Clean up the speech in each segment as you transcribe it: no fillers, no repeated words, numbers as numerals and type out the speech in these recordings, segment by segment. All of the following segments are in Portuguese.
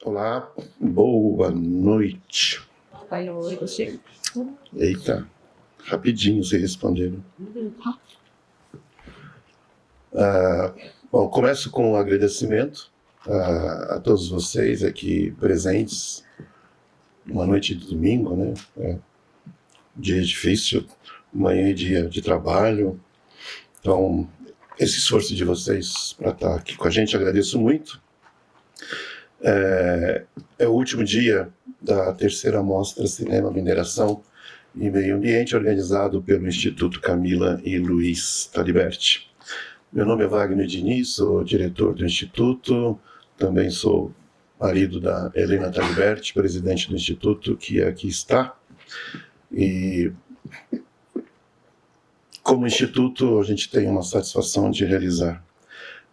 Olá, boa noite. Boa noite. Eita, rapidinho vocês responderam. Bom, começo com um agradecimento a todos vocês aqui presentes. Uma noite de domingo, né? Dia difícil, manhã e dia de trabalho. Então, esse esforço de vocês para estar aqui com a gente, agradeço muito. É o último dia da terceira mostra Cinema, Mineração e Meio Ambiente, organizado pelo Instituto Camila e Luiz Taliberti. Meu nome é Wagner Diniz, sou diretor do Instituto, também sou marido da Helena Taliberti, presidente do Instituto, que aqui está. E como Instituto, a gente tem uma satisfação de realizar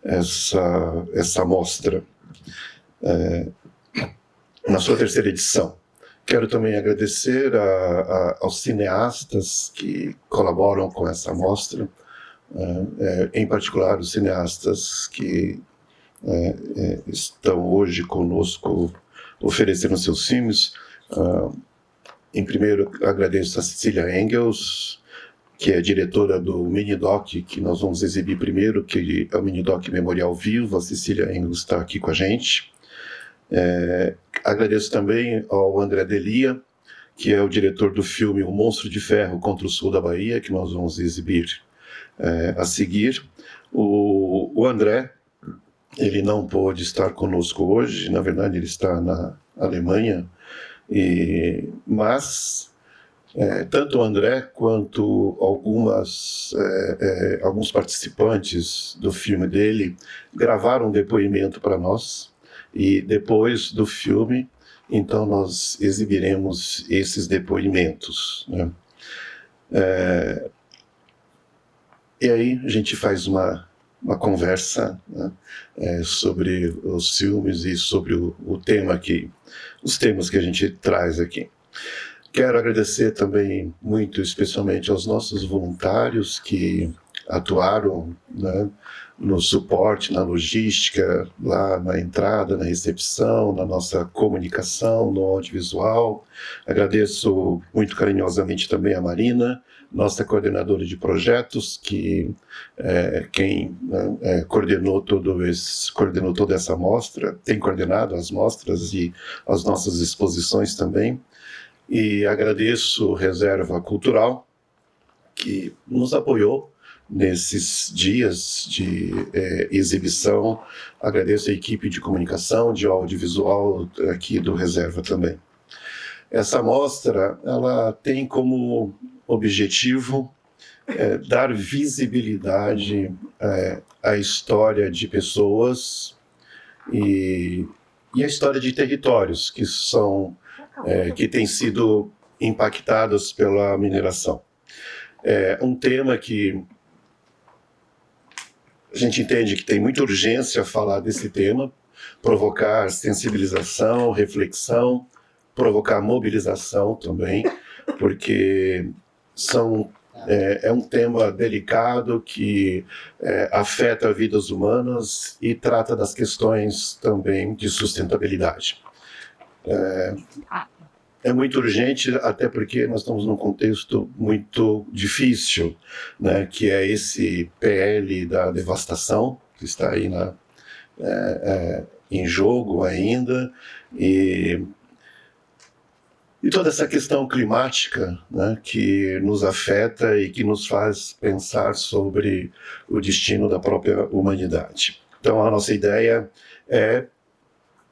essa mostra na sua terceira edição. Quero também agradecer aos cineastas que colaboram com essa mostra, em particular os cineastas que estão hoje conosco oferecendo seus filmes. Em primeiro, agradeço a Cecília Engels, que é diretora do Minidoc, que nós vamos exibir primeiro, que é o Minidoc Memorial Vivo. A Cecília Engels está aqui com a gente. Agradeço também ao André Delia, que é o diretor do filme O Monstro de Ferro contra o Sul da Bahia, que nós vamos exibir a seguir. O André, ele não pôde estar conosco hoje, na verdade ele está na Alemanha, mas tanto o André quanto alguns participantes do filme dele gravaram um depoimento para nós, e depois do filme, então nós exibiremos esses depoimentos, né? E aí a gente faz uma conversa, né, sobre os filmes e sobre os temas que a gente traz aqui. Quero agradecer também muito especialmente aos nossos voluntários que atuaram, né, no suporte, na logística, lá na entrada, na recepção, na nossa comunicação, no audiovisual. Agradeço muito carinhosamente também a Marina, nossa coordenadora de projetos, que quem coordenou toda essa mostra, tem coordenado as mostras e as nossas exposições também. E agradeço Reserva Cultural, que nos apoiou nesses dias de exibição. Agradeço a equipe de comunicação, de audiovisual aqui do Reserva também. Essa mostra, ela tem como objetivo dar visibilidade à história de pessoas e a história de territórios que têm sido impactados pela mineração. É um tema que a gente entende que tem muita urgência falar desse tema, provocar sensibilização, reflexão, provocar mobilização também, porque é um tema delicado que afeta vidas humanas e trata das questões também de sustentabilidade. É muito urgente, até porque nós estamos num contexto muito difícil, né, que é esse PL da devastação, que está aí em jogo ainda, e toda essa questão climática, né, que nos afeta e que nos faz pensar sobre o destino da própria humanidade. Então, a nossa ideia é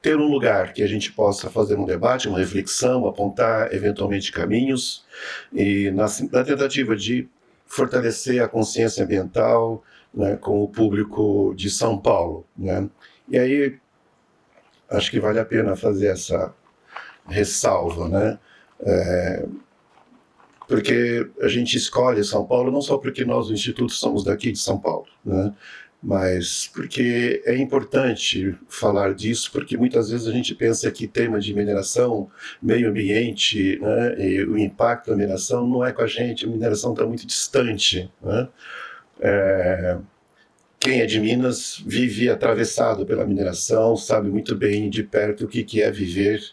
ter um lugar que a gente possa fazer um debate, uma reflexão, apontar eventualmente caminhos, e na tentativa de fortalecer a consciência ambiental, né, com o público de São Paulo, né? E aí acho que vale a pena fazer essa ressalva, né? Porque a gente escolhe São Paulo não só porque nós, o Instituto, somos daqui de São Paulo, né? Mas porque é importante falar disso, porque muitas vezes a gente pensa que tema de mineração, meio ambiente, né, e o impacto da mineração não é com a mineração está muito distante, né? quem é de Minas vive atravessado pela mineração, sabe muito bem de perto o que é viver,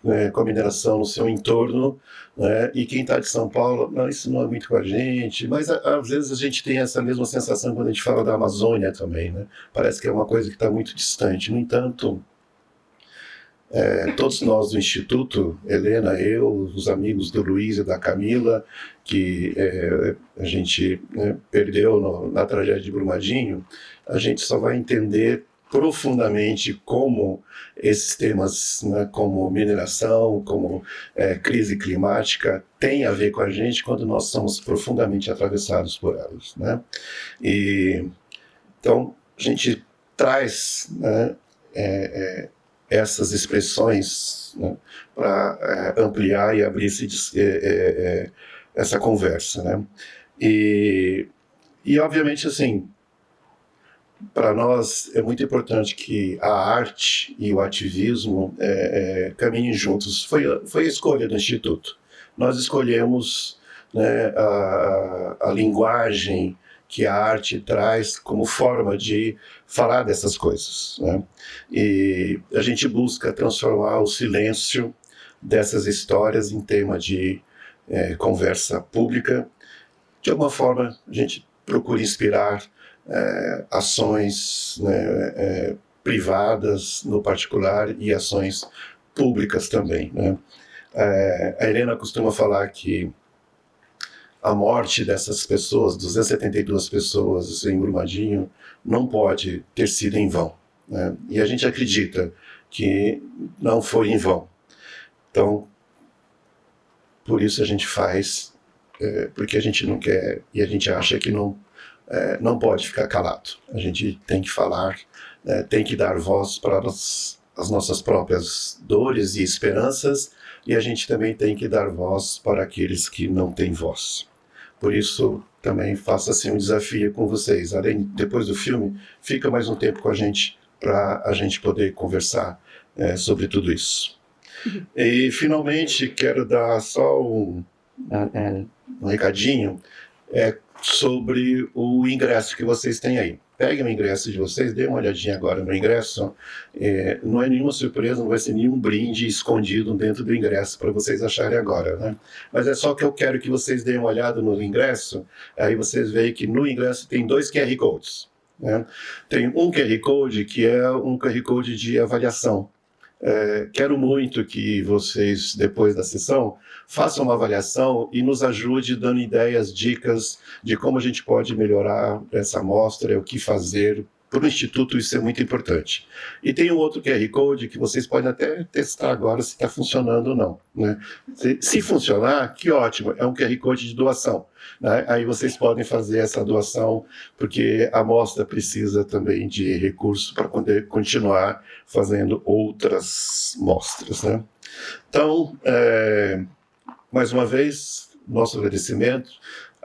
né, com a mineração no seu entorno, né, e quem está de São Paulo, não, isso não é muito com a gente, mas às vezes a gente tem essa mesma sensação quando a gente fala da Amazônia também, né? Parece que é uma coisa que está muito distante. No entanto, todos nós do Instituto, Helena, eu, os amigos do Luiz e da Camila, que a gente, né, perdeu na tragédia de Brumadinho, a gente só vai entender profundamente como esses temas, né, como mineração, como crise climática, têm a ver com a gente quando nós somos profundamente atravessados por elas, né? E, então, a gente traz, né, essas expressões, né, para ampliar e abrir essa conversa, né? E obviamente, assim, para nós é muito importante que a arte e o ativismo caminhem juntos. Foi a escolha do Instituto. Nós escolhemos, né, a linguagem que a arte traz como forma de falar dessas coisas, né? E a gente busca transformar o silêncio dessas histórias em tema de conversa pública. De alguma forma, a gente procura inspirar ações, né, privadas no particular e ações públicas também, né? A Helena costuma falar que a morte dessas pessoas, 272 pessoas em Brumadinho, não pode ter sido em vão, né? E a gente acredita que não foi em vão. Então, por isso a gente faz, porque a gente não quer e a gente acha que não pode ficar calado. A gente tem que falar, tem que dar voz para as nossas próprias dores e esperanças, e a gente também tem que dar voz para aqueles que não têm voz. Por isso, também faço assim um desafio com vocês. Além, depois do filme, fica mais um tempo com a gente para a gente poder conversar sobre tudo isso. E, finalmente, quero dar só um recadinho sobre o ingresso que vocês têm aí. Peguem o ingresso de vocês, dêem uma olhadinha agora no ingresso. Não é nenhuma surpresa, não vai ser nenhum brinde escondido dentro do ingresso para vocês acharem agora, né? Mas é só que eu quero que vocês deem uma olhada no ingresso, aí vocês veem que no ingresso tem 2 QR Codes, né? Tem um QR Code que é um QR Code de avaliação. Quero muito que vocês, depois da sessão, façam uma avaliação e nos ajude dando ideias, dicas de como a gente pode melhorar essa amostra, o que fazer. Para o Instituto isso é muito importante. E tem um outro QR Code que vocês podem até testar agora se está funcionando ou não, né? Se funcionar, que ótimo, é um QR Code de doação, né? Aí vocês podem fazer essa doação, porque a amostra precisa também de recursos para poder continuar fazendo outras mostras, né? Então, mais uma vez, nosso agradecimento.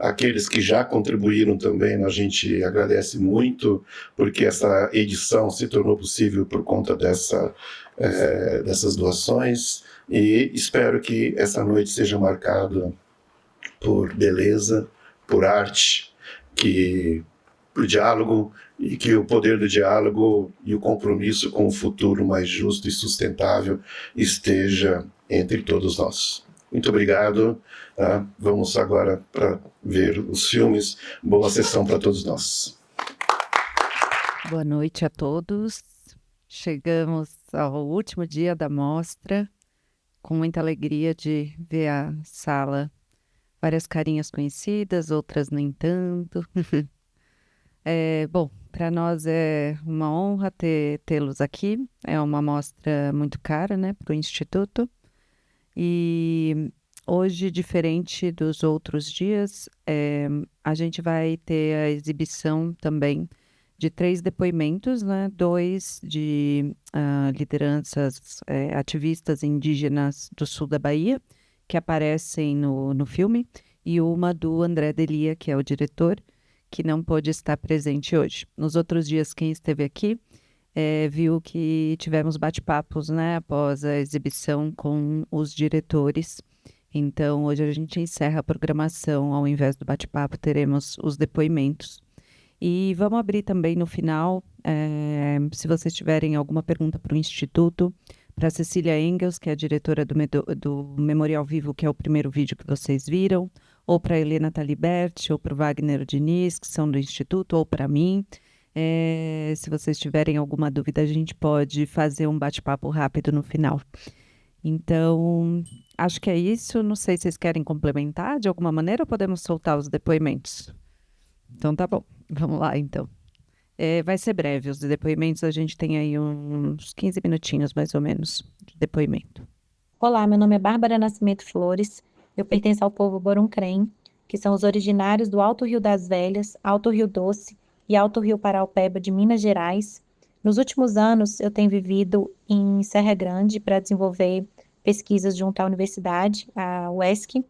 Aqueles que já contribuíram também, a gente agradece muito, porque essa edição se tornou possível por conta dessas doações, e espero que essa noite seja marcada por beleza, por arte, por diálogo, e que o poder do diálogo e o compromisso com um futuro mais justo e sustentável esteja entre todos nós. Muito obrigado. Vamos agora para ver os filmes. Boa sessão para todos nós. Boa noite a todos. Chegamos ao último dia da mostra, com muita alegria de ver a sala. Várias carinhas conhecidas, outras nem tanto. Bom, para nós é uma honra tê-los aqui. É uma mostra muito cara, né, para o Instituto. E hoje, diferente dos outros dias, a gente vai ter a exibição também de 3 depoimentos, né? 2 de lideranças ativistas indígenas do sul da Bahia, que aparecem no filme, e uma do André Delia, que é o diretor, que não pôde estar presente hoje. Nos outros dias, quem esteve aqui viu que tivemos bate-papos, né, após a exibição com os diretores. Então, hoje a gente encerra a programação. Ao invés do bate-papo, teremos os depoimentos. E vamos abrir também no final, se vocês tiverem alguma pergunta para o Instituto, para a Cecília Engels, que é a diretora do Memorial Vivo, que é o primeiro vídeo que vocês viram, ou para a Helena Taliberti, ou para o Wagner Diniz, que são do Instituto, ou para mim. Se vocês tiverem alguma dúvida, a gente pode fazer um bate-papo rápido no final. Então, acho que é isso. Não sei se vocês querem complementar de alguma maneira ou podemos soltar os depoimentos. Então, tá bom. Vamos lá, então. Vai ser breve. Os depoimentos, a gente tem aí uns 15 minutinhos, mais ou menos, de depoimento. Olá, meu nome é Bárbara Nascimento Flores. Eu pertenço ao povo Boruncrem, que são os originários do Alto Rio das Velhas, Alto Rio Doce e Alto Rio Paraupeba de Minas Gerais. Nos últimos anos, eu tenho vivido em Serra Grande para desenvolver pesquisas junto à universidade, a UESC,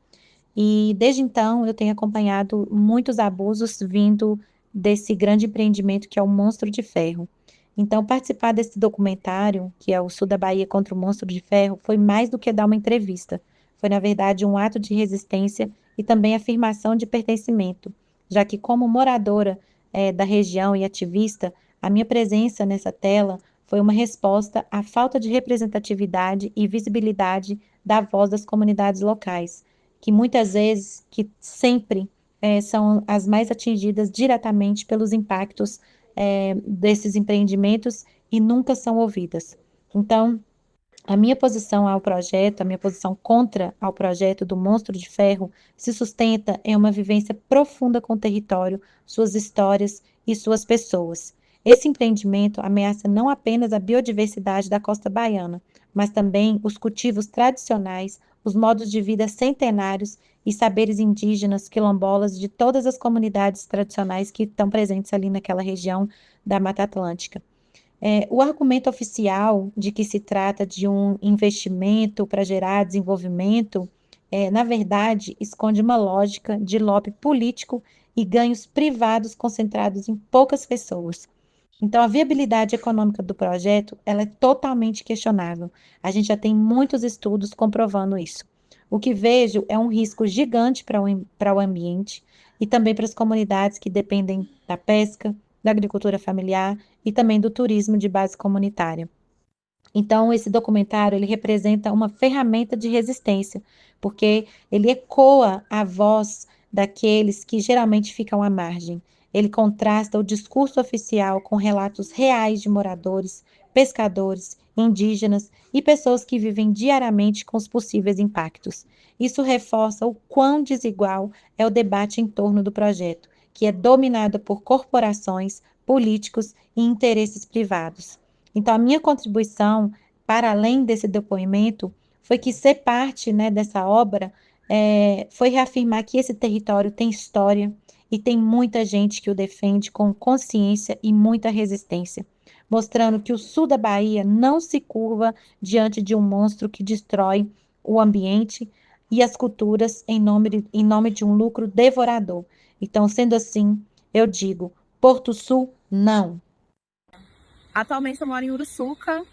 e desde então eu tenho acompanhado muitos abusos vindo desse grande empreendimento que é o Monstro de Ferro. Então, participar desse documentário, que é o Sul da Bahia contra o Monstro de Ferro, foi mais do que dar uma entrevista. Foi, na verdade, um ato de resistência e também afirmação de pertencimento, já que, como moradora da região e ativista, a minha presença nessa tela foi uma resposta à falta de representatividade e visibilidade da voz das comunidades locais, que muitas vezes, que sempre são as mais atingidas diretamente pelos impactos desses empreendimentos e nunca são ouvidas. Então, a minha posição ao projeto, a minha posição contra ao projeto do Monstro de Ferro se sustenta em uma vivência profunda com o território, suas histórias e suas pessoas. Esse empreendimento ameaça não apenas a biodiversidade da costa baiana, mas também os cultivos tradicionais, os modos de vida centenários e saberes indígenas, quilombolas de todas as comunidades tradicionais que estão presentes ali naquela região da Mata Atlântica. O argumento oficial de que se trata de um investimento para gerar desenvolvimento, na verdade, esconde uma lógica de lobby político e ganhos privados concentrados em poucas pessoas. Então, a viabilidade econômica do projeto ela é totalmente questionável. A gente já tem muitos estudos comprovando isso. O que vejo é um risco gigante para o ambiente e também para as comunidades que dependem da pesca, da agricultura familiar e também do turismo de base comunitária. Então, esse documentário ele representa uma ferramenta de resistência, porque ele ecoa a voz daqueles que geralmente ficam à margem. Ele contrasta o discurso oficial com relatos reais de moradores, pescadores, indígenas e pessoas que vivem diariamente com os possíveis impactos. Isso reforça o quão desigual é o debate em torno do projeto, que é dominado por corporações, políticos e interesses privados. Então, a minha contribuição, para além desse depoimento, foi que ser parte, né, dessa obra foi reafirmar que esse território tem história e tem muita gente que o defende com consciência e muita resistência, mostrando que o sul da Bahia não se curva diante de um monstro que destrói o ambiente e as culturas em nome de um lucro devorador. Então, sendo assim, eu digo, Porto Sul, não. Atualmente eu moro em Uruçuca.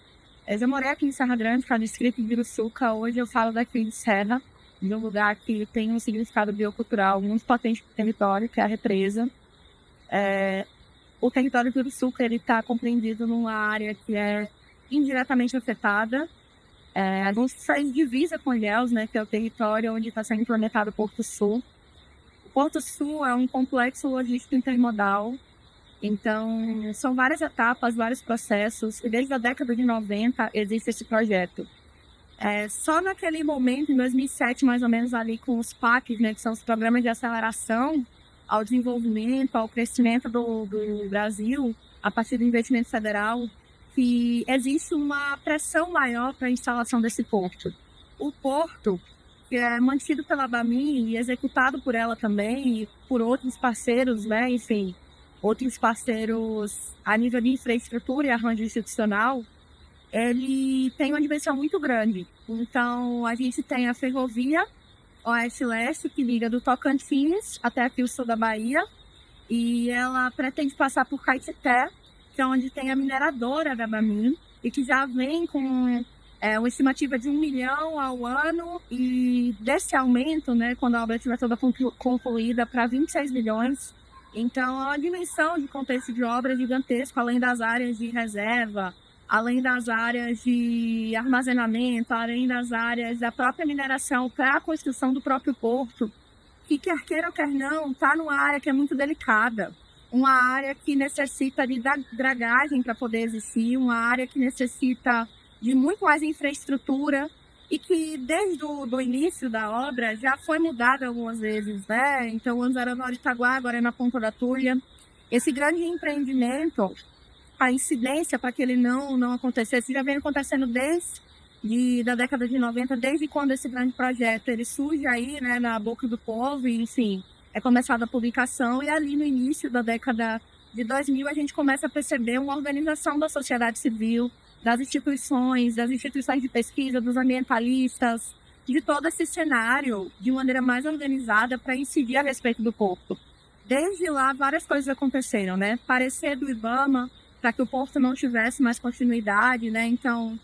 Eu já morei aqui em Serra Grande, que é o distrito de Uruçuca. Hoje eu falo daqui de Serra, de um lugar que tem um significado biocultural muito potente para o território, que é a represa. O território de Uruçuca está compreendido numa área que é indiretamente afetada. A gente faz divisa com Ilhéus, né, que é o território onde está sendo implementado o Porto Sul. O Porto Sul é um complexo logístico intermodal. Então, são várias etapas, vários processos, e desde a década de 90 existe esse projeto. Só naquele momento, em 2007, mais ou menos, ali com os PACs, né, que são os Programas de Aceleração ao Desenvolvimento, ao Crescimento do Brasil, a partir do investimento federal, que existe uma pressão maior para a instalação desse porto. O porto, que é mantido pela BAMIN e executado por ela também, e por outros parceiros, né, enfim, outros parceiros a nível de infraestrutura e arranjo institucional, ele tem uma dimensão muito grande. Então, a gente tem a ferrovia Oeste-Leste, que liga do Tocantins até aqui o sul da Bahia, e ela pretende passar por Caetité, que é onde tem a mineradora da BAMIN, e que já vem com uma estimativa de 1 milhão ao ano, e desse aumento, né, quando a obra estiver toda concluída, para 26 milhões, Então, é uma dimensão de contexto de obra gigantesco, além das áreas de reserva, além das áreas de armazenamento, além das áreas da própria mineração para a construção do próprio porto, que quer queira ou quer não, está numa área que é muito delicada, uma área que necessita de dragagem para poder existir, uma área que necessita de muito mais infraestrutura e que desde o início da obra já foi mudada algumas vezes, né? Então, antes era no Itaguá, agora é na Ponta da Tulha. Esse grande empreendimento, a incidência para que ele não acontecesse, já vem acontecendo desde da década de 90, desde quando esse grande projeto ele surge aí, né, na boca do povo, e, enfim, é começada a publicação, e ali no início da década de 2000 a gente começa a perceber uma organização da sociedade civil, das instituições de pesquisa, dos ambientalistas, de todo esse cenário de maneira mais organizada para incidir a respeito do porto. Desde lá, várias coisas aconteceram, né? Parecer do IBAMA para que o porto não tivesse mais continuidade, né? Então,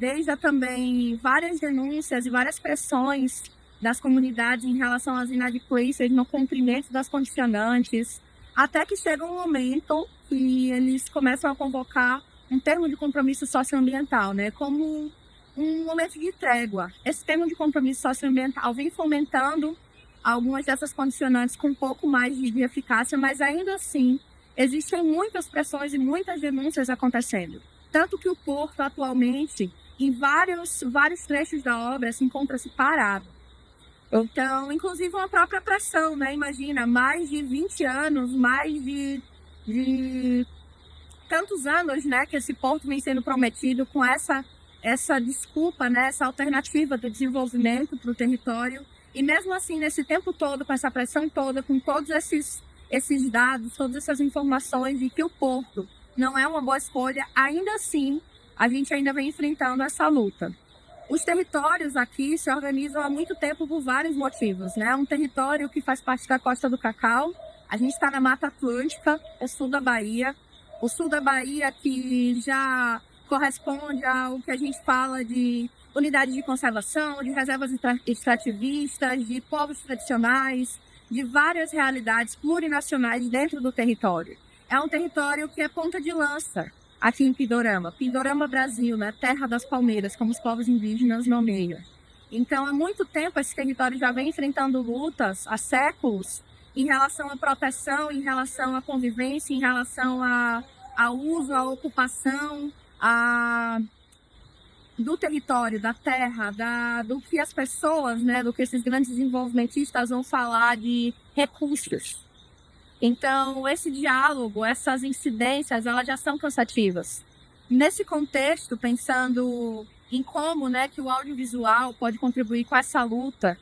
desde também várias denúncias e várias pressões das comunidades em relação às inadimplências no cumprimento das condicionantes, até que chega um momento que eles começam a convocar um termo de compromisso socioambiental, né, como um momento de trégua. Esse termo de compromisso socioambiental vem fomentando algumas dessas condicionantes com um pouco mais de eficácia, mas ainda assim existem muitas pressões e muitas denúncias acontecendo. Tanto que o porto atualmente, em vários trechos da obra, se encontra-se parado. Então, inclusive uma própria pressão, né? Imagina, mais de 20 anos, mais de tantos anos, né, que esse porto vem sendo prometido com essa desculpa, né, essa alternativa do desenvolvimento para o território. E mesmo assim, nesse tempo todo, com essa pressão toda, com todos esses dados, todas essas informações de que o porto não é uma boa escolha, ainda assim, a gente ainda vem enfrentando essa luta. Os territórios aqui se organizam há muito tempo por vários motivos, né? Um território que faz parte da Costa do Cacau, a gente está na Mata Atlântica, o sul da Bahia. O sul da Bahia que já corresponde ao que a gente fala de unidade de conservação, de reservas extrativistas, de povos tradicionais, de várias realidades plurinacionais dentro do território. É um território que é ponta de lança aqui em Pindorama. Pindorama Brasil, né? Terra das palmeiras, como os povos indígenas nomeiam. Então, há muito tempo esse território já vem enfrentando lutas, há séculos, em relação à proteção, em relação à convivência, em relação ao uso, à ocupação do território, da terra, do que as pessoas, né, do que esses grandes desenvolvimentistas vão falar de recursos. Então, esse diálogo, essas incidências, elas já são cansativas. Nesse contexto, pensando em como, né, que o audiovisual pode contribuir com essa luta,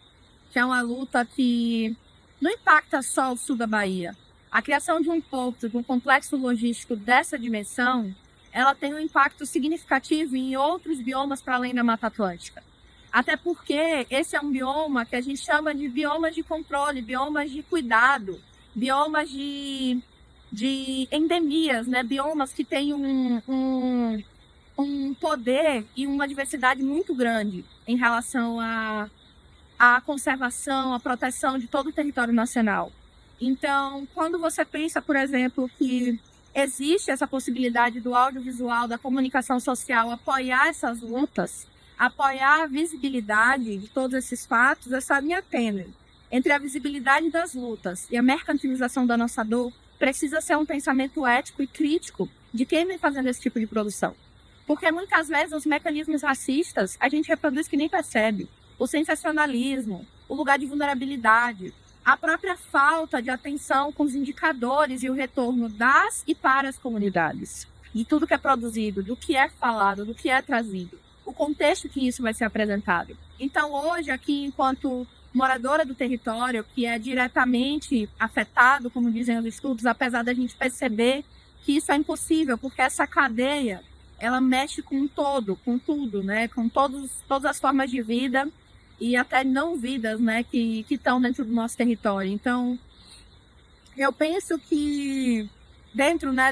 que é uma luta que não impacta só o sul da Bahia. A criação de um porto, de um complexo logístico dessa dimensão, ela tem um impacto significativo em outros biomas para além da Mata Atlântica. Até porque esse é um bioma que a gente chama de biomas de controle, biomas de cuidado, biomas de endemias, né? Biomas que têm um poder e uma diversidade muito grande em relação a conservação, a proteção de todo o território nacional. Então, quando você pensa, por exemplo, que existe essa possibilidade do audiovisual, da comunicação social apoiar essas lutas, apoiar a visibilidade de todos esses fatos, essa linha tênue entre a visibilidade das lutas e a mercantilização da nossa dor precisa ser um pensamento ético e crítico de quem vem fazendo esse tipo de produção. Porque muitas vezes os mecanismos racistas a gente reproduz que nem percebe. O sensacionalismo, o lugar de vulnerabilidade, a própria falta de atenção com os indicadores e o retorno das e para as comunidades. De tudo que é produzido, do que é falado, do que é trazido. O contexto que isso vai ser apresentado. Então, hoje, aqui, enquanto moradora do território, que é diretamente afetado, como dizem os estudos, apesar da gente perceber que isso é impossível, porque essa cadeia, ela mexe com todo, com tudo, né? Com todas as formas de vida e até não vidas, né, que estão dentro do nosso território. Então, eu penso que dentro, né,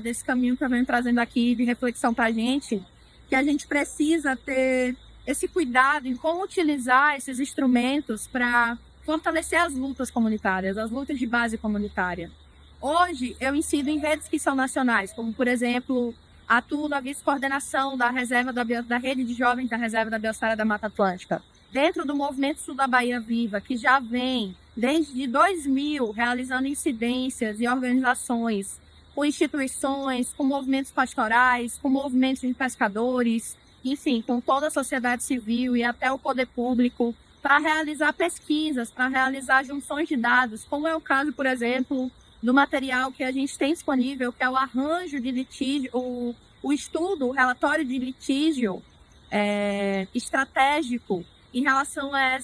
desse caminho que eu venho trazendo aqui de reflexão para a gente, que a gente precisa ter esse cuidado em como utilizar esses instrumentos para fortalecer as lutas comunitárias, as lutas de base comunitária. Hoje, eu incido em redes que são nacionais, como, por exemplo, atuo na vice-coordenação da rede de jovens da Reserva da Biosfera da Mata Atlântica, dentro do Movimento Sul da Bahia Viva, que já vem, desde 2000, realizando incidências e organizações com instituições, com movimentos pastorais, com movimentos de pescadores, enfim, com toda a sociedade civil e até o poder público, para realizar pesquisas, para realizar junções de dados, como é o caso, por exemplo, do material que a gente tem disponível, que é o arranjo de litígio, o estudo, o relatório de litígio estratégico em relação a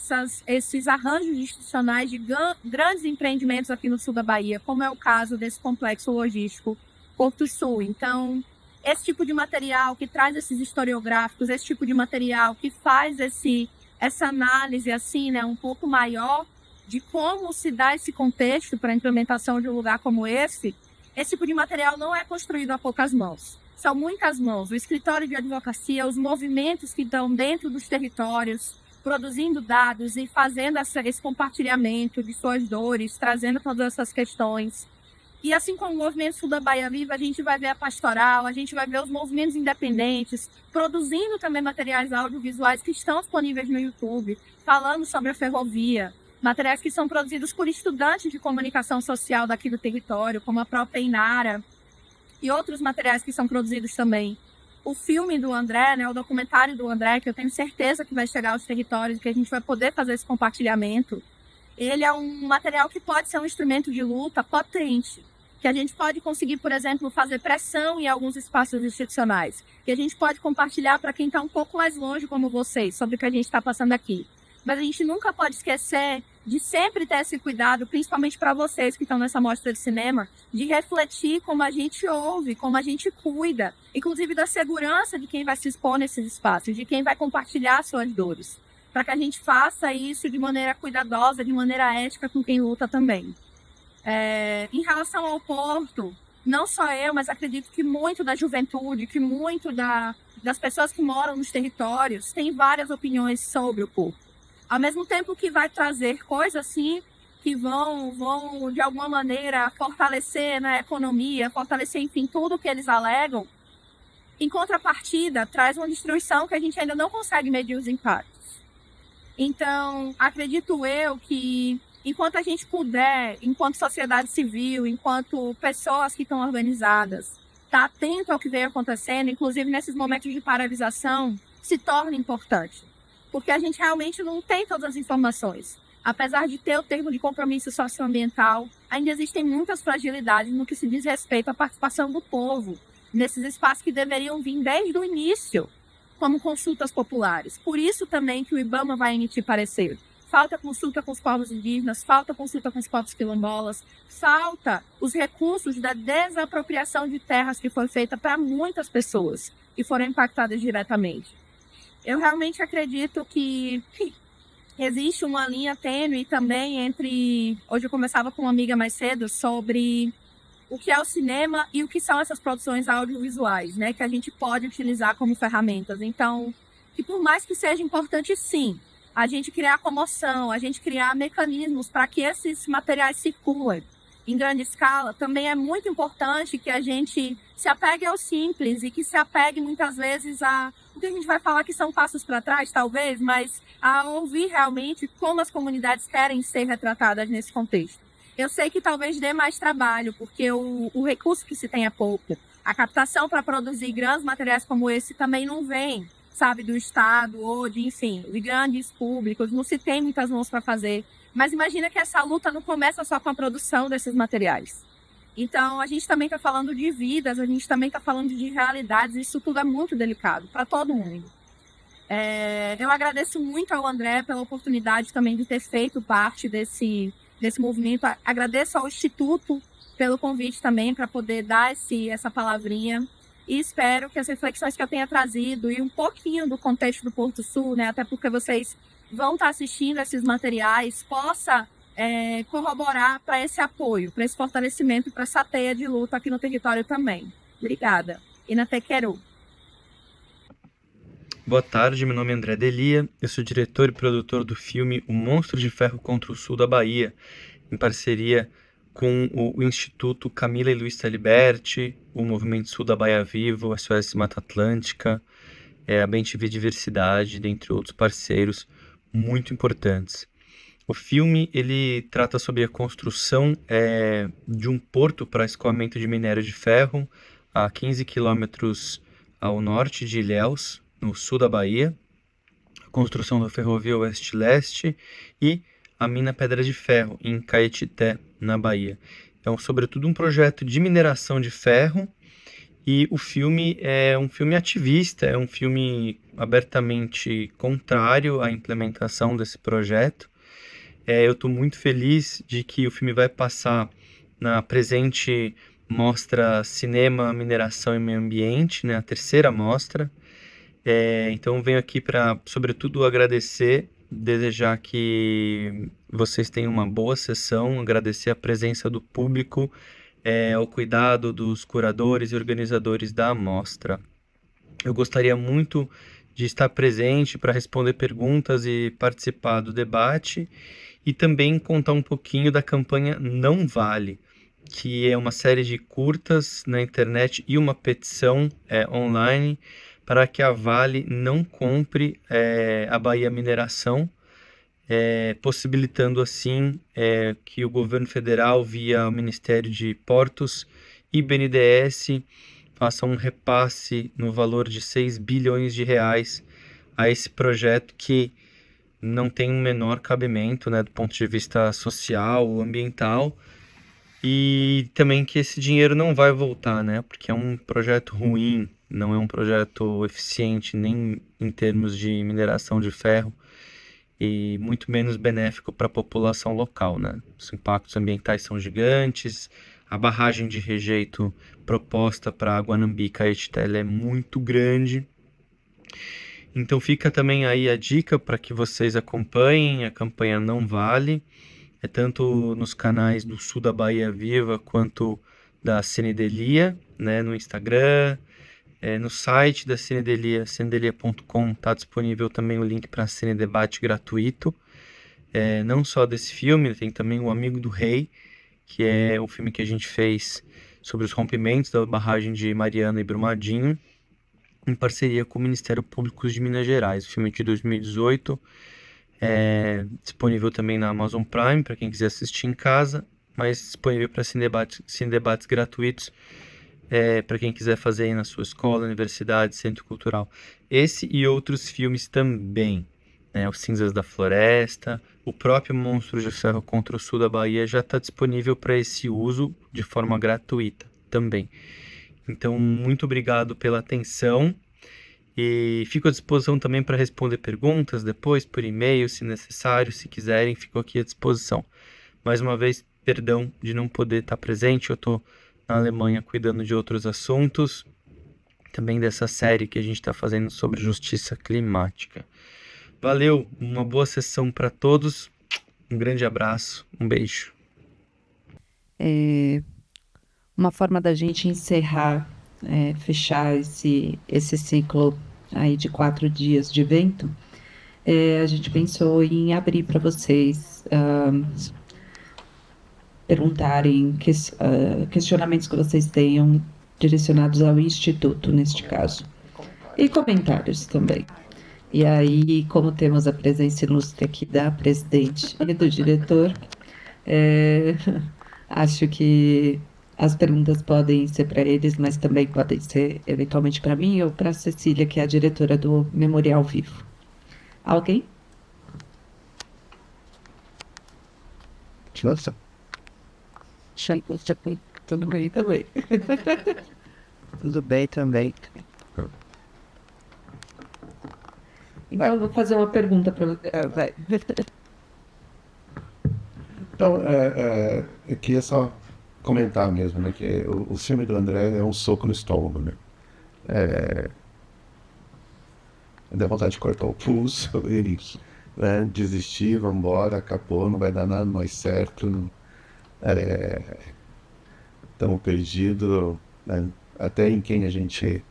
esses arranjos institucionais de grandes empreendimentos aqui no sul da Bahia, como é o caso desse complexo logístico Porto Sul. Então, esse tipo de material que traz esses historiográficos, esse tipo de material que faz essa análise assim, né, um pouco maior de como se dá esse contexto para a implementação de um lugar como esse tipo de material não é construído a poucas mãos. São muitas mãos. O escritório de advocacia, os movimentos que estão dentro dos territórios, produzindo dados e fazendo esse compartilhamento de suas dores, trazendo todas essas questões. E assim como o Movimento Sul da Bahia Viva, a gente vai ver a pastoral, a gente vai ver os movimentos independentes, produzindo também materiais audiovisuais que estão disponíveis no YouTube, falando sobre a ferrovia, materiais que são produzidos por estudantes de comunicação social daqui do território, como a própria Inara, e outros materiais que são produzidos também. O filme do André, né, o documentário do André, que eu tenho certeza que vai chegar aos territórios, que a gente vai poder fazer esse compartilhamento, ele é um material que pode ser um instrumento de luta potente, que a gente pode conseguir, por exemplo, fazer pressão em alguns espaços institucionais, que a gente pode compartilhar para quem está um pouco mais longe, como vocês, sobre o que a gente está passando aqui. Mas a gente nunca pode esquecer de sempre ter esse cuidado, principalmente para vocês que estão nessa mostra de cinema, de refletir como a gente ouve, como a gente cuida, inclusive da segurança de quem vai se expor nesses espaços, de quem vai compartilhar suas dores, para que a gente faça isso de maneira cuidadosa, de maneira ética com quem luta também. Em relação ao Porto, não só eu, mas acredito que muito da juventude, que muito das pessoas que moram nos territórios tem várias opiniões sobre o Porto. Ao mesmo tempo que vai trazer coisas assim que vão de alguma maneira fortalecer, né, a economia, fortalecer, enfim, tudo que eles alegam, em contrapartida, traz uma destruição que a gente ainda não consegue medir os impactos. Então, acredito eu que enquanto a gente puder, enquanto sociedade civil, enquanto pessoas que estão organizadas, tá atento ao que vem acontecendo, inclusive nesses momentos de paralisação, se torna importante. Porque a gente realmente não tem todas as informações. Apesar de ter o termo de compromisso socioambiental, ainda existem muitas fragilidades no que se diz respeito à participação do povo nesses espaços que deveriam vir desde o início, como consultas populares. Por isso também que o IBAMA vai emitir parecer. Falta consulta com os povos indígenas, falta consulta com os povos quilombolas, falta os recursos da desapropriação de terras que foi feita para muitas pessoas que foram impactadas diretamente. Eu realmente acredito que existe uma linha tênue também entre... Hoje eu conversava com uma amiga mais cedo sobre o que é o cinema e o que são essas produções audiovisuais, né, que a gente pode utilizar como ferramentas. Então, que por mais que seja importante, sim, a gente criar comoção, a gente criar mecanismos para que esses materiais circulem em grande escala, também é muito importante que a gente se apegue ao simples e que se apegue muitas vezes a o que a gente vai falar que são passos para trás, talvez, mas a ouvir realmente como as comunidades querem ser retratadas nesse contexto. Eu sei que talvez dê mais trabalho, porque o recurso que se tem é pouco. A captação para produzir grandes materiais como esse também não vem, sabe, do Estado ou de, enfim, de grandes públicos, não se tem muitas mãos para fazer. Mas imagina que essa luta não começa só com a produção desses materiais. Então, a gente também está falando de vidas, a gente também está falando de realidades, isso tudo é muito delicado para todo mundo. Eu agradeço muito ao André pela oportunidade também de ter feito parte desse movimento. Agradeço ao Instituto pelo convite também para poder dar essa palavrinha. E espero que as reflexões que eu tenha trazido e um pouquinho do contexto do Porto Sul, né, até porque vocês vão estar assistindo esses materiais, possa corroborar para esse apoio, para esse fortalecimento, para essa teia de luta aqui no território também. Obrigada. E na Tequeru. Boa tarde, meu nome é André Delia, eu sou diretor e produtor do filme O Monstro de Ferro contra o Sul da Bahia, em parceria com o Instituto Camila e Luiz Taliberti, o Movimento Sul da Bahia Viva, o SOS Mata Atlântica, a BenTV Diversidade, dentre outros parceiros muito importantes. O filme ele trata sobre a construção de um porto para escoamento de minério de ferro a 15 quilômetros ao norte de Ilhéus, no sul da Bahia, a construção da ferrovia Oeste-Leste e a mina Pedra de Ferro, em Caetité, na Bahia. Então, sobretudo um projeto de mineração de ferro, e o filme é um filme ativista, é um filme abertamente contrário à implementação desse projeto. Eu estou muito feliz de que o filme vai passar na presente mostra Cinema, Mineração e Meio Ambiente, né, a terceira mostra. Então venho aqui para, sobretudo, agradecer, desejar que vocês tenham uma boa sessão, agradecer a presença do público, o cuidado dos curadores e organizadores da mostra. Eu gostaria muito de estar presente para responder perguntas e participar do debate, e também contar um pouquinho da campanha Não Vale, que é uma série de curtas na internet e uma petição online para que a Vale não compre a Bahia Mineração, possibilitando assim que o governo federal, via o Ministério de Portos e BNDES, faça um repasse no valor de 6 bilhões de reais a esse projeto que não tem um menor cabimento, né, do ponto de vista social ou ambiental, e também que esse dinheiro não vai voltar, né, porque é um projeto ruim, não é um projeto eficiente nem em termos de mineração de ferro, e muito menos benéfico para a população local, né? Os impactos ambientais são gigantes, a barragem de rejeito proposta para Guanambi e Caetité é muito grande. Então fica também aí a dica para que vocês acompanhem a campanha Não Vale, tanto nos canais do Sul da Bahia Viva quanto da Cinedelia, né, no Instagram, no site da Cinedelia, cinedelia.com, está disponível também o link para Cine Debate gratuito, não só desse filme, tem também O Amigo do Rei, que é o filme que a gente fez sobre os rompimentos da barragem de Mariana e Brumadinho, em parceria com o Ministério Público de Minas Gerais. O filme de 2018 é disponível também na Amazon Prime, para quem quiser assistir em casa, mas disponível para Cine Debates gratuitos, para quem quiser fazer aí na sua escola, universidade, centro cultural. Esse e outros filmes também, né? Os Cinzas da Floresta, o próprio Monstro de Ferro contra o Sul da Bahia já está disponível para esse uso de forma gratuita também. Então, muito obrigado pela atenção, e fico à disposição também para responder perguntas depois por e-mail, se necessário, se quiserem, fico aqui à disposição. Mais uma vez, perdão de não poder estar presente, eu estou na Alemanha cuidando de outros assuntos, também dessa série que a gente está fazendo sobre justiça climática. Valeu, uma boa sessão para todos, um grande abraço, um beijo. Uma forma da gente encerrar, fechar esse ciclo aí de 4 dias de evento, a gente pensou em abrir para vocês perguntarem questionamentos que vocês tenham direcionados ao Instituto, neste caso, e comentários também. E aí, como temos a presença ilustre aqui da presidente e do diretor, acho que as perguntas podem ser para eles, mas também podem ser eventualmente para mim ou para a Cecília, que é a diretora do Memorial Vivo. Alguém? Nossa. Tudo bem também. Tudo bem também. Agora eu vou fazer uma pergunta para você. Vai. Então, eu queria só comentar mesmo, né, que o filme do André é um soco no estômago, né? Dá vontade de cortar o pulso e, né, desistir, vamos embora, acabou, não vai dar nada mais certo, estamos perdidos, né? Até em quem a gente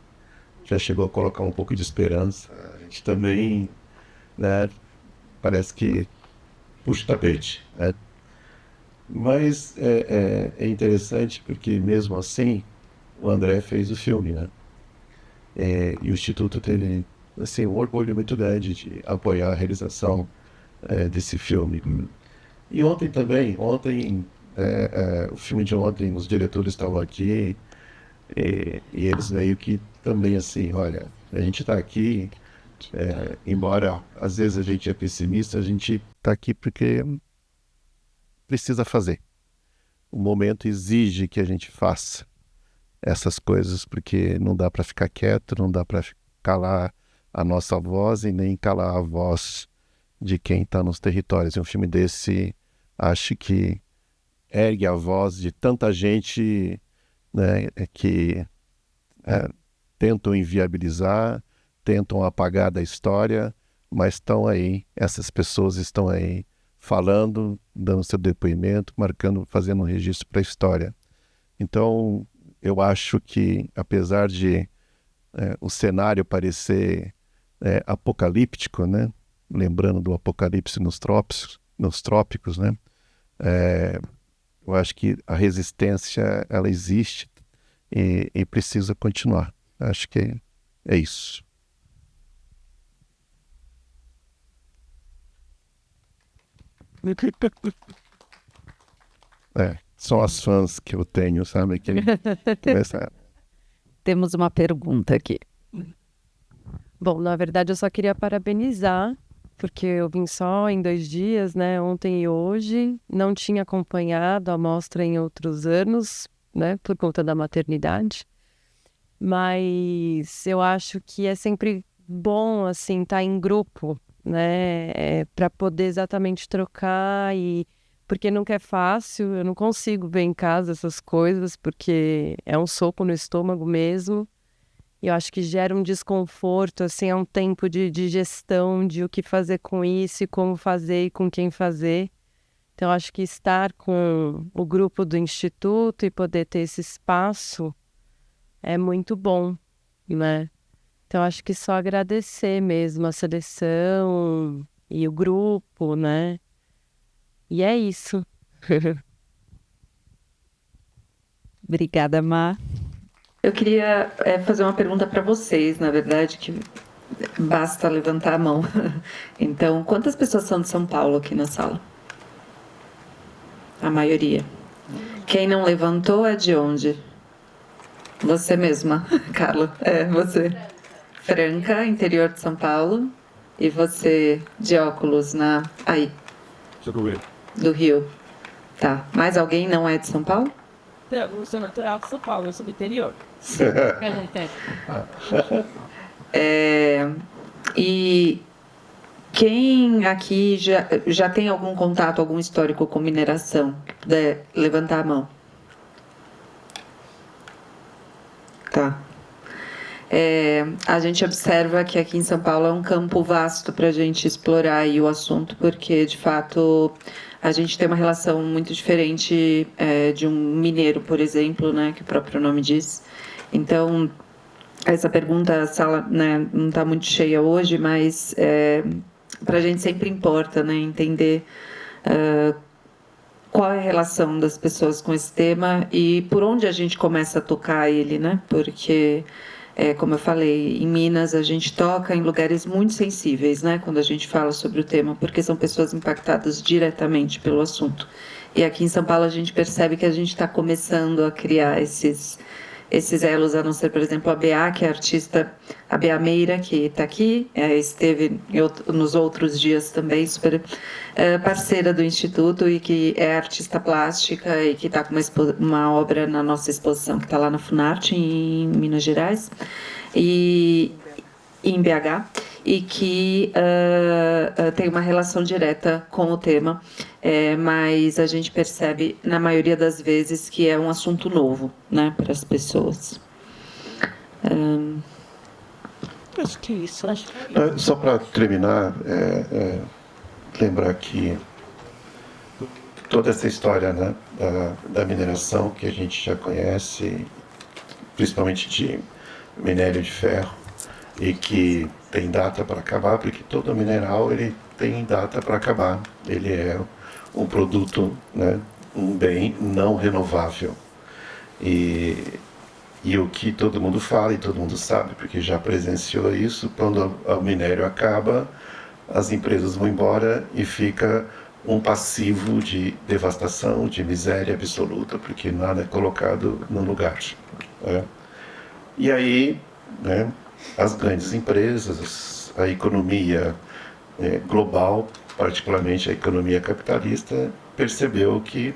já chegou a colocar um pouco de esperança, a gente também, né, parece que puxa o tapete, né? Mas é interessante porque, mesmo assim, o André fez o filme, né? E o Instituto teve, assim, um orgulho muito grande de apoiar a realização desse filme. E ontem também, o filme de ontem, os diretores estavam aqui, e eles meio que também assim, olha, a gente está aqui, embora às vezes a gente é pessimista, a gente está aqui porque precisa fazer. O momento exige que a gente faça essas coisas, porque não dá para ficar quieto, não dá para calar a nossa voz e nem calar a voz de quem está nos territórios. E um filme desse, acho que ergue a voz de tanta gente, né, que tentam inviabilizar, tentam apagar da história, mas estão aí, essas pessoas estão aí falando, dando seu depoimento, marcando, fazendo um registro para a história. Então, eu acho que, apesar de o cenário parecer apocalíptico, né, lembrando do apocalipse nos trópicos, né, eu acho que a resistência, ela existe e precisa continuar. Acho que é isso. São as fãs que eu tenho, sabe? Que começa... Temos uma pergunta aqui. Bom, na verdade eu só queria parabenizar, porque eu vim só em 2 dias, né? Ontem e hoje. Não tinha acompanhado a mostra em outros anos, né? Por conta da maternidade. Mas eu acho que é sempre bom, assim, estar em grupo, né? Para poder exatamente trocar porque nunca é fácil, eu não consigo ver em casa essas coisas, porque é um soco no estômago mesmo. E eu acho que gera um desconforto, assim, é um tempo de gestão de o que fazer com isso, e como fazer e com quem fazer. Então, eu acho que estar com o grupo do Instituto e poder ter esse espaço é muito bom, né? Então, acho que só agradecer mesmo a seleção e o grupo, né? E é isso. Obrigada, Má. Eu queria fazer uma pergunta para vocês, na verdade, que basta levantar a mão. Então, quantas pessoas são de São Paulo aqui na sala? A maioria. Quem não levantou é de onde? Você mesma, Carla. Você. Franca, interior de São Paulo. E você, de óculos, aí. Do Rio. Tá. Mais alguém não é de São Paulo? Eu sou natural de São Paulo, eu sou do interior. E quem aqui já tem algum contato, algum histórico com mineração? Puder levantar a mão. Tá. A gente observa que aqui em São Paulo é um campo vasto para a gente explorar aí o assunto, porque, de fato, a gente tem uma relação muito diferente de um mineiro, por exemplo, né, que o próprio nome diz. Então, essa pergunta, a sala, né, não está muito cheia hoje, mas para a gente sempre importa, né, entender qual é a relação das pessoas com esse tema e por onde a gente começa a tocar ele, né, porque... como eu falei, em Minas a gente toca em lugares muito sensíveis, né, quando a gente fala sobre o tema, porque são pessoas impactadas diretamente pelo assunto. E aqui em São Paulo a gente percebe que a gente está começando a criar esses elos, a não ser, por exemplo, a BA, que é a artista, a Bea Meira, que está aqui, esteve nos outros dias também, super parceira do Instituto e que é artista plástica e que está com uma obra na nossa exposição que está lá na Funarte, em Minas Gerais, e em BH, e que tem uma relação direta com o tema, mas a gente percebe, na maioria das vezes, que é um assunto novo, né, para as pessoas. Acho que é isso. Só para terminar, lembrar que toda essa história, né, da mineração que a gente já conhece, principalmente de minério de ferro, e que tem data para acabar, porque todo mineral ele tem data para acabar. Ele é um produto, né, um bem não renovável. E o que todo mundo fala e todo mundo sabe, porque já presenciou isso, quando o minério acaba, as empresas vão embora e fica um passivo de devastação, de miséria absoluta, porque nada é colocado no lugar. Né? E aí, né, as grandes empresas, a economia global, particularmente a economia capitalista, percebeu que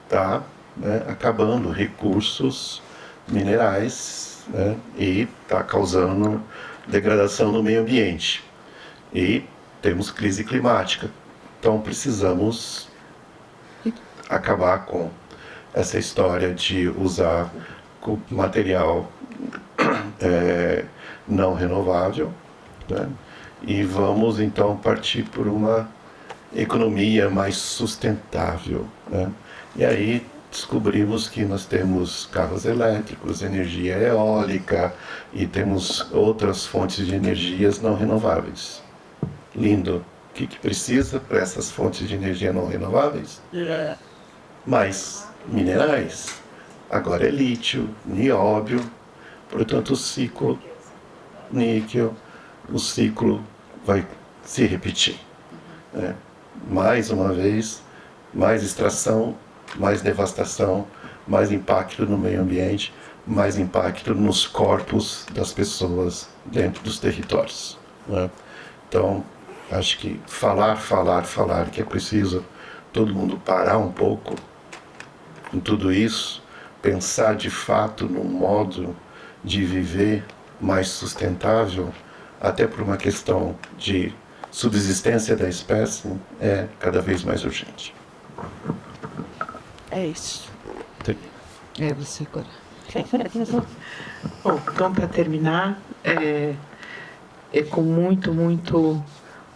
está, né, acabando recursos minerais, né, e está causando degradação no meio ambiente. E temos crise climática. Então precisamos acabar com essa história de usar material não renovável, né? E vamos então partir por uma economia mais sustentável, né? E aí descobrimos que nós temos carros elétricos, energia eólica e temos outras fontes de energias não renováveis. Lindo. O que precisa para essas fontes de energia não renováveis? Mais minerais. Agora é lítio, nióbio, portanto o ciclo níquel, o ciclo vai se repetir. Né? Mais uma vez, mais extração, mais devastação, mais impacto no meio ambiente, mais impacto nos corpos das pessoas dentro dos territórios. Né? Então, acho que falar, que é preciso todo mundo parar um pouco em tudo isso, pensar de fato num modo de viver mais sustentável, até por uma questão de subsistência da espécie, é cada vez mais urgente. É isso. É você agora. Bom, então para terminar, é com muito, muito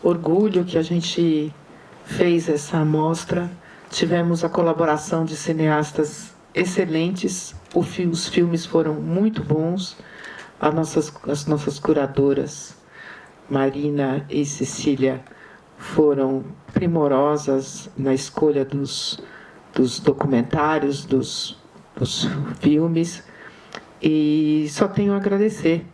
orgulho que a gente fez essa amostra. Tivemos a colaboração de cineastas excelentes, os filmes foram muito bons. As nossas curadoras, Marina e Cecília, foram primorosas na escolha dos documentários, dos filmes, e só tenho a agradecer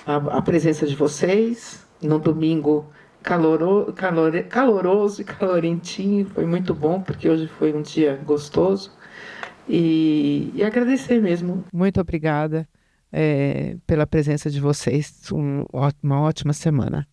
a presença de vocês num domingo caloroso e calorentinho. Foi muito bom, porque hoje foi um dia gostoso, e agradecer mesmo. Muito obrigada pela presença de vocês. Uma ótima semana.